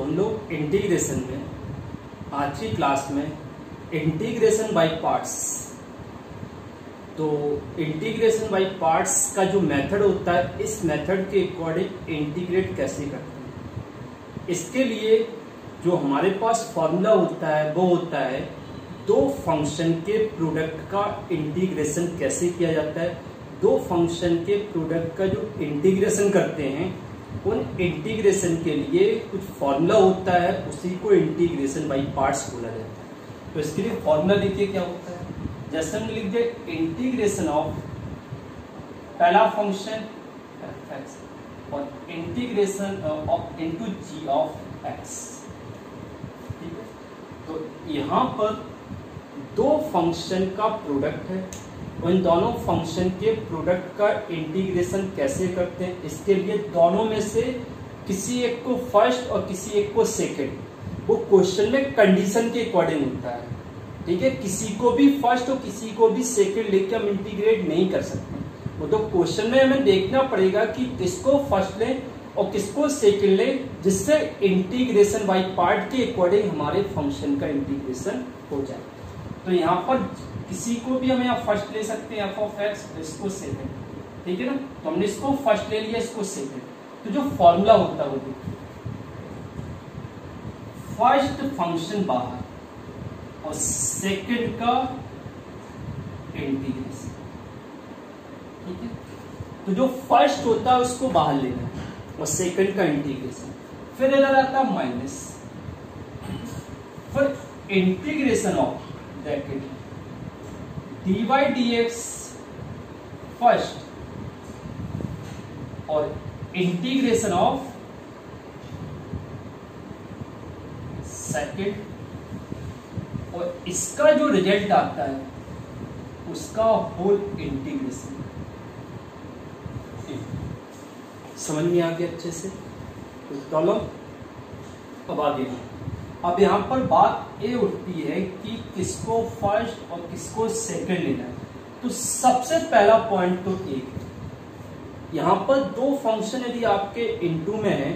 तो हम लोग इंटीग्रेशन में आज की क्लास में इंटीग्रेशन बाय पार्ट्स, तो इंटीग्रेशन बाय पार्ट्स का जो मेथड होता है, इस मेथड के अकॉर्डिंग इंटीग्रेट कैसे करते हैं, इसके लिए जो हमारे पास फॉर्मूला होता है वो होता है दो फंक्शन के प्रोडक्ट का इंटीग्रेशन कैसे किया जाता है। दो फंक्शन के प्रोडक्ट का जो इंटीग्रेशन करते हैं, उन इंटीग्रेशन के लिए कुछ फॉर्मूला होता है, उसी को इंटीग्रेशन बाय पार्ट्स बोला जाता है। तो इसके लिए फॉर्मूला देखिए क्या होता है। जैसे हम लिख दे इंटीग्रेशन ऑफ पहला फंक्शन f(x) और integration of into g of x, ठीक है। तो यहां पर दो फंक्शन का प्रोडक्ट है, उन दोनों फंक्शन के प्रोडक्ट का इंटीग्रेशन कैसे करते हैं, इसके लिए दोनों में से किसी एक को फर्स्ट और किसी एक को सेकंड, वो क्वेश्चन में कंडीशन के अकॉर्डिंग होता है, ठीक है। किसी को भी फर्स्ट और किसी को भी सेकंड लेके हम इंटीग्रेट नहीं कर सकते। वो तो क्वेश्चन में हमें देखना पड़ेगा कि किसको फर्स्ट लें और किसको सेकंड लें, जिससे इंटीग्रेशन बाय पार्ट के अकॉर्डिंग हमारे फंक्शन का इंटीग्रेशन हो जाए। तो यहाँ पर किसी को भी हम यहाँ फर्स्ट ले सकते हैं f(x), इसको सेकंड, ठीक है ना। तो हमने इसको फर्स्ट ले लिया, इसको सेकंड। तो जो फॉर्मूला होता है वो देखिए, फर्स्ट फंक्शन बाहर और सेकंड का इंटीग्रेशन, ठीक है। तो जो फर्स्ट होता है उसको बाहर लेना है और सेकंड का इंटीग्रेशन, फिर इधर आता है माइनस, फिर integration of bracket dy dx first और इंटीग्रेशन ऑफ सेकंड, और इसका जो रिजल्ट आता है उसका होल इंटीग्रेशन। समझ में आ गया अच्छे से? तो चलो अब आगे। अब यहां पर बात ये उठती है कि किसको फर्स्ट और किसको सेकंड लेना है। तो सबसे पहला पॉइंट तो एक, यहां पर दो फंक्शन यदि आपके इनटू में है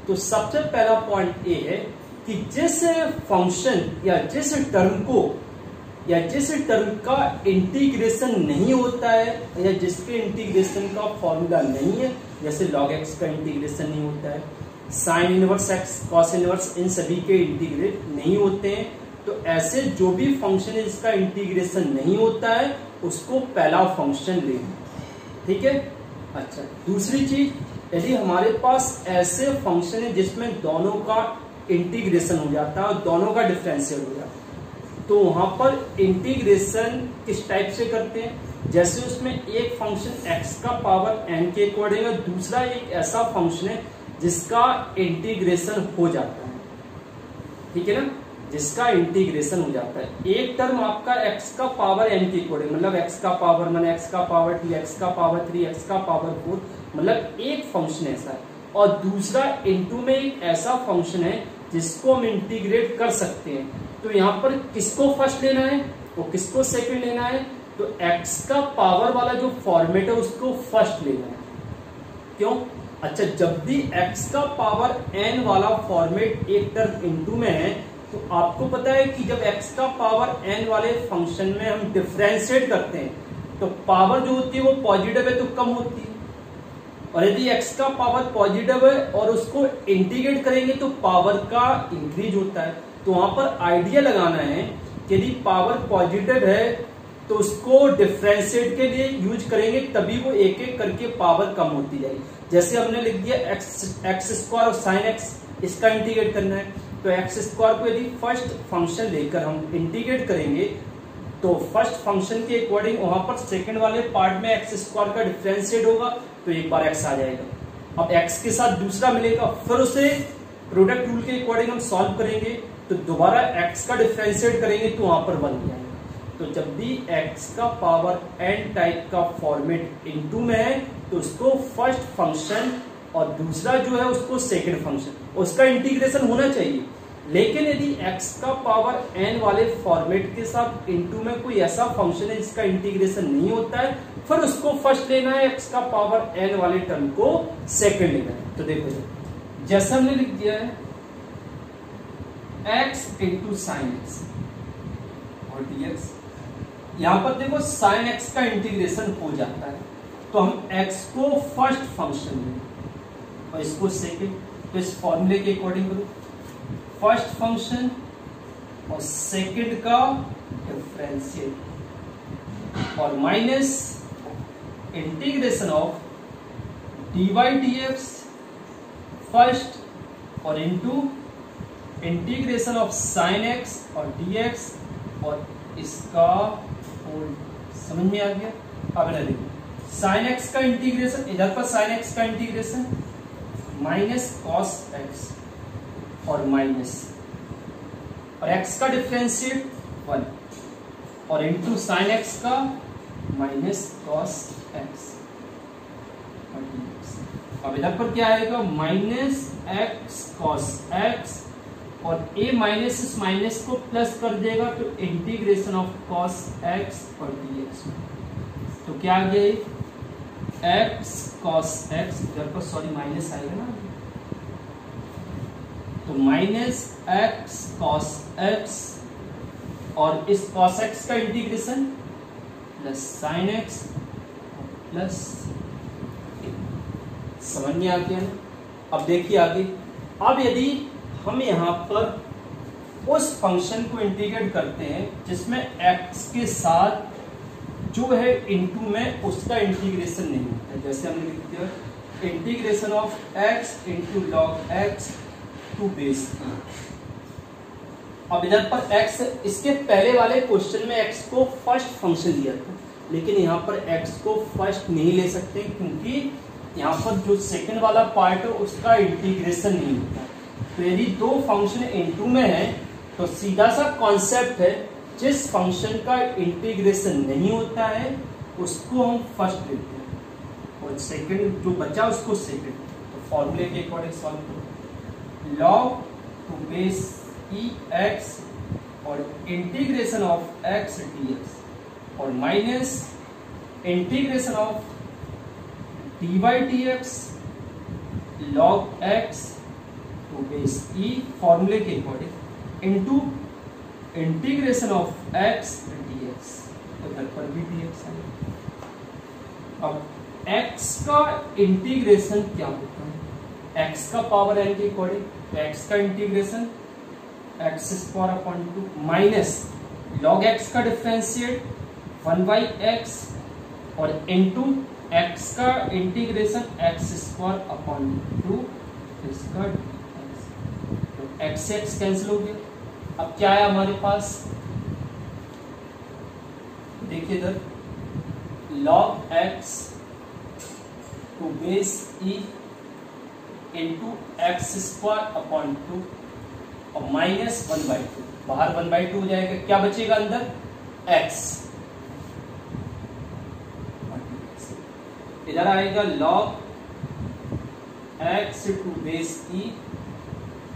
तो सबसे पहला पॉइंट ये है कि जिस फंक्शन या जिस टर्म का इंटीग्रेशन नहीं होता है या जिसके इंटीग्रेशन का फॉर्मूला नहीं है, जैसे log x का इंटीग्रेशन नहीं होता है, sine inverse x, cos inverse, इन सभी के इंटीग्रेट नहीं होते हैं। तो ऐसे जो भी फंक्शन है जिसका इंटीग्रेशन नहीं होता है उसको पहला फंक्शन लेना, ठीक है। अच्छा, दूसरी चीज, यदि हमारे पास ऐसे फंक्शन है जिसमें दोनों का इंटीग्रेशन हो जाता है और दोनों का डिफरेंशियल हो जाता है, तो वहां पर इंटीग्रेशन किस टाइप से करते हैं। जैसे उसमें एक फंक्शन x का पावर n के अकॉर्डिंग है, दूसरा एक ऐसा फंक्शन है जिसका इंटीग्रेशन हो जाता है, ठीक है ना, जिसका इंटीग्रेशन हो जाता है। एक टर्म आपका x का पावर n के अकॉर्डिंग, मतलब x का पावर माने x का पावर 2, x का पावर 3, x का पावर 4, मतलब एक फंक्शन ऐसा है, और दूसरा इनटू में एक ऐसा फंक्शन है जिसको हम इंटीग्रेट कर सकते हैं। तो यहाँ पर किसको फर्स्ट लेना है और किसको सेकंड लेना है, तो x का पावर वाला जो फॉर्मेट है उसको फर्स्ट लेना है। क्यों? अच्छा, जब भी x का पावर n वाला फॉर्मेट एक टर्म इनटू में है तो आपको पता है कि जब x का पावर n वाले फंक्शन में हम डिफरेंशिएट करते हैं तो पावर जो होती है वो पॉजिटिव है तो कम होती है, और यदि x का पावर पॉजिटिव है और उसको इंटीग्रेट करेंगे तो पावर का इंक्रीज होता है। तो वहां पर आइडिया लगाना है कि यदि पावर पॉजिटिव है तो उसको डिफरेंशिएट के लिए यूज करेंगे, तभी वो एक एक करके पावर कम होती जाएगी। जैसे हमने लिख दिया एक्स स्क्वायर और साइन एक्स, इसका इंटीग्रेट करना है, तो एक्स स्क्वायर को यदि फर्स्ट फंक्शन लेकर हम इंटीग्रेट करेंगे तो फर्स्ट फंक्शन के अकॉर्डिंग वहां पर सेकंड वाले पार्ट में एक्स स्क्वायर का डिफरेंशिएट होगा तो एक बार एक्स आ जाएगा। अब एक्स के साथ दूसरा मिलेगा, फिर उसे प्रोडक्ट रूल के अकॉर्डिंग हम सॉल्व करेंगे तो दोबारा एक्स का डिफरेंशिएट करेंगे तो वहां पर 1 हो जाएगा। तो जब भी x का पावर n टाइप का फॉर्मेट इनटू में है तो उसको फर्स्ट फंक्शन और दूसरा जो है उसको सेकंड फंक्शन, उसका इंटीग्रेशन होना चाहिए। लेकिन यदि x का पावर n वाले फॉर्मेट के साथ इनटू में कोई ऐसा फंक्शन है जिसका इंटीग्रेशन नहीं होता है, फिर उसको फर्स्ट लेना है, x का पावर n वाले टर्म को सेकंड लेना है। तो देखो जैसा हमने लिख दिया है एक्स इंटू साइन एक्स और dx। यहां पर देखो साइन एक्स का इंटीग्रेशन हो जाता है, तो हम x को फर्स्ट फंक्शन में और इसको सेकंड, तो इस फॉर्मूले के अकॉर्डिंग करो, फर्स्ट फंक्शन और सेकंड का डिफरेंशियल और minus integration of dy dx first और into integration of sine x और dx और इसका होल। समझ में आ गया? अब ना देखो साइन एक्स का इंटीग्रेशन, इधर पर साइन एक्स का इंटीग्रेशन माइनस कॉस एक्स और माइनस और x का डिफरेंशिएट 1 और इनटू साइन एक्स का माइनस कॉस एक्स। अब इधर पर क्या आएगा? माइनस एक्स कॉस एक्स और a माइनस इस माइनस को प्लस कर देगा तो इंटीग्रेशन ऑफ कॉस एक्स और dx। तो क्या आ गया? एक्स कॉस एक्स, इधर पर सॉरी माइनस आएगा ना, तो माइनस एक्स कॉस एक्स और इस कॉस एक्स का integration plus sine x plus. समझ में आ गया ना? अब देखिए आगे, अब यदि हम यहाँ पर उस फंक्शन को इंटीग्रेट करते हैं जिसमें x के साथ जो है इनटू में उसका इंटीग्रेशन नहीं होता है, जैसे हमने लिख दिया integration of x into log x to base. अब इधर पर x, इसके पहले वाले क्वेश्चन में x को फर्स्ट फंक्शन दिया था, लेकिन यहाँ पर x को फर्स्ट नहीं ले सकते क्योंकि यहाँ पर जो सेकंड वाला पार्ट है उसका इंटीग्रेशन नहीं होता। तो यदि दो फंक्शन इनटू में है तो सीधा सा कॉन्सेप्ट है, जिस फंक्शन का इंटीग्रेशन नहीं होता है उसको हम फर्स्ट लेते हैं और सेकंड जो बचा उसको सेकंड। तो फॉर्मूले के अकॉर्डिंग सॉल्व करो, log to base e x और इंटीग्रेशन ऑफ एक्स dx और minus integration of dy dx log x to base e फॉर्मूले के according into integration of x dx, तो इधर पर भी dx आएगा। अब x का इंटीग्रेशन क्या होता है? x का पावर n के अकॉर्डिंग, तो x का integration x square upon 2 minus log x का डिफरेंशिएट 1/x और इनटू x का इंटीग्रेशन x स्क्वायर अपॉन 2 इसका dx। तो x से x कैंसिल हो गया। अब क्या है हमारे पास? देखिए इधर log x to base e into x square upon 2 और माइनस 1/2, बाहर 1/2 हो जाएगा, क्या बचेगा अंदर? x। इधर आएगा log x to base e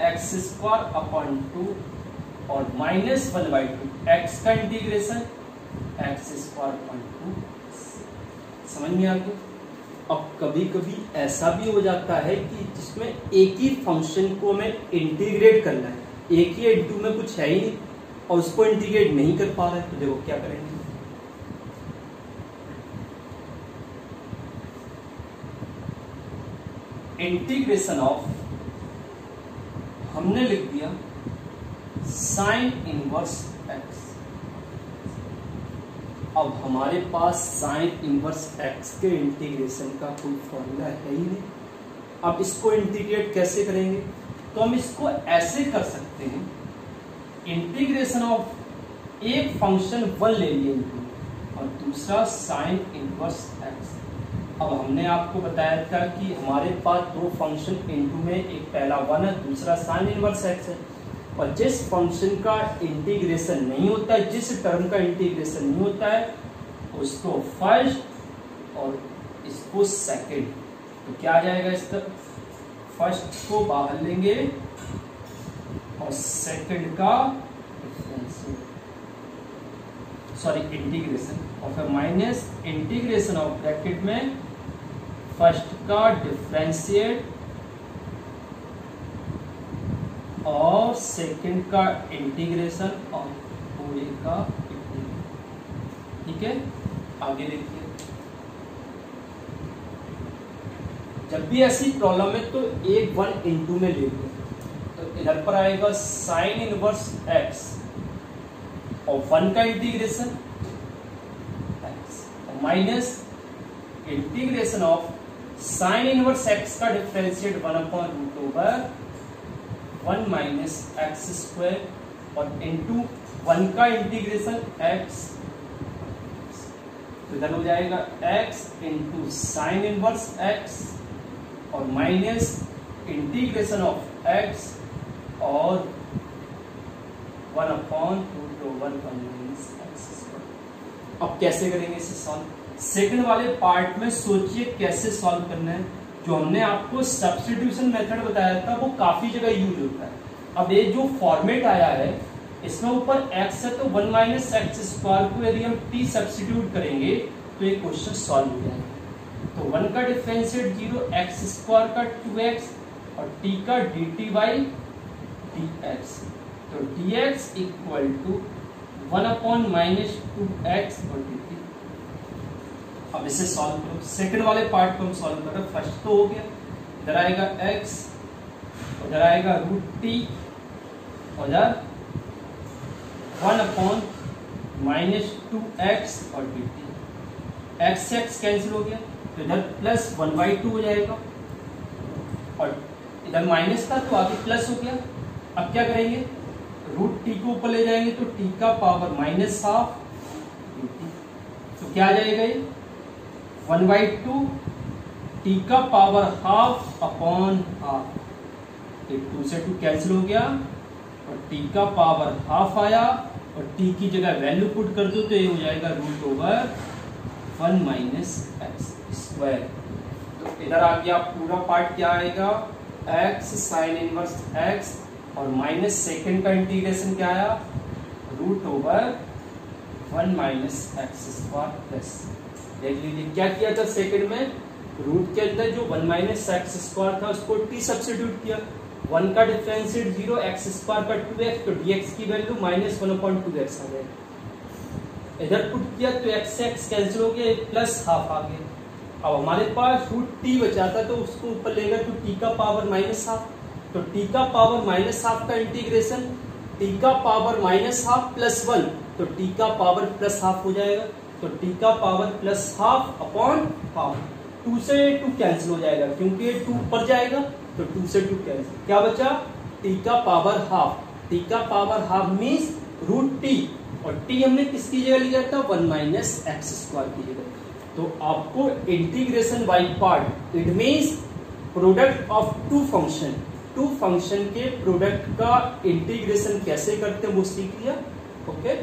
x square upon 2 और माइनस 1/2 x का इंटीग्रेशन एक्स स्क्वायर अपॉन 2। समझ में आ गया? अब कभी कभी ऐसा भी हो जाता है कि जिसमें एक ही फंक्शन को हमें इंटीग्रेट करना है, एक ही इनटू में कुछ है ही नहीं और उसको इंटीग्रेट नहीं कर पा रहे, तो देखो क्या करेंगे। इंटीग्रेशन ऑफ, हमने लिख दिया साइन इनवर्स एक्स। अब हमारे पास साइन इनवर्स एक्स के इंटीग्रेशन का कोई फॉर्मूला है ही नहीं। अब इसको इंटीग्रेट कैसे करेंगे? तो हम इसको ऐसे कर सकते हैं, इंटीग्रेशन ऑफ एक फंक्शन 1 ले लिए इनटू और दूसरा साइन इनवर्स एक्स। अब हमने आपको बताया था कि हमारे पास दो फंक्शन इनटू में, एक पहला 1 है, दूसरा साइन इनवर्स एक्स है, और जिस फंक्शन का इंटीग्रेशन नहीं होता है, जिस टर्म का इंटीग्रेशन नहीं होता है, उसको फर्स्ट और इसको सेकंड। तो क्या आ जाएगा? इस तरफ फर्स्ट को बाहर लेंगे और सेकंड का इंटीग्रेशन और फिर माइनस इंटीग्रेशन ऑफ ब्रैकेट में फर्स्ट का डिफरेंशिएट और सेकंड का इंटीग्रेशन और पूरे का इंटीग्रेशन। ठीक है, आगे देखिए, जब भी ऐसी प्रॉब्लम है तो एक 1 into में ले लो। तो इधर पर आएगा साइन इनवर्स एक्स और 1 का integration x minus integration of sine inverse x का डिफरेंशिएट 1/√1 माइनस एक्स स्क्वायर और इंटू 1 का इंटीग्रेशन एक्स। तो इधर हो जाएगा x into sine inverse x और माइनस इंटीग्रेशन ऑफ x और 1/√1 माइनस एक्स। अब कैसे करेंगे इसे सॉल्व? सेकंड वाले पार्ट में सोचिए कैसे सॉल्व करना है। जो हमने आपको सब्स्टिट्यूशन मेथड बताया था वो काफी जगह यूज होता है। अब ये जो फॉर्मेट आया है इसमें ऊपर x है तो 1 माइनस एक्स स्क्वायर को यदि हम t सब्स्टिट्यूट करेंगे तो ये क्वेश्चन सॉल्व हो जाएगा। तो 1 का डिफरेंशिएट 0, एक्स स्क्वायर का 2x और t का dt बाई dx। तो dx इक्वल टू 1/-2x और dt। अब इसे सॉल्व करो। सेकंड वाले पार्ट को हम सॉल्व कर रहे हैं। फर्स्ट तो हो गया, इधर आएगा x, उधर आएगा √t और इधर 1/-2x और dt। x से x कैंसिल हो गया तो इधर प्लस 1/2 हो जाएगा और इधर माइनस था तो आगे प्लस हो गया। अब क्या करेंगे, √t को ऊपर ले जाएंगे तो t का पावर -12 dt। तो क्या आ जाएगा ये 1/2 t का पावर ½ 2 से 2 कैंसिल हो गया और t का पावर ½ आया और t की जगह वैल्यू पुट कर दो तो ये हो जाएगा √1 माइनस एक्स स्क्वायर। तो इधर आ गया पूरा पार्ट क्या आएगा, x साइन इनवर्स x और माइनस सेकंड का इंटीग्रेशन क्या आया √1 माइनस एक्स स्क्वायर प्लस। देख लीजिए क्या किया था सेकंड में, रूट के अंदर जो 1 माइनस एक्स स्क्वायर था उसको t सब्स्टिट्यूट किया। 1 का डिफरेंशिएट 0, एक्स स्क्वायर का 2x तो dx की वैल्यू -1/2x आ गई। इधर पुट किया तो x से x कैंसिल हो गया, प्लस हाफ आ गया। अब हमारे पास √t बचा था तो उसको ऊपर लेगा तो t का पावर -12। तो t का पावर -12 का इंटीग्रेशन t का पावर -12 प्लस 1 तो t का पावर +12 हो जाएगा। तो t का पावर +12/½ 2 से 2 कैंसिल हो जाएगा क्योंकि 2 ऊपर जाएगा तो 2 से 2 कैंसिल। क्या बचा, t का पावर ½ t का पावर ½ मीन्स √t और t हमने किसकी जगह लिया था 1 माइनस एक्स स्क्वायर की जगह। तो आपको integration by part it means product of two function के प्रोडक्ट का इंटीग्रेशन कैसे करते हैं वो सीख लिया। ओके।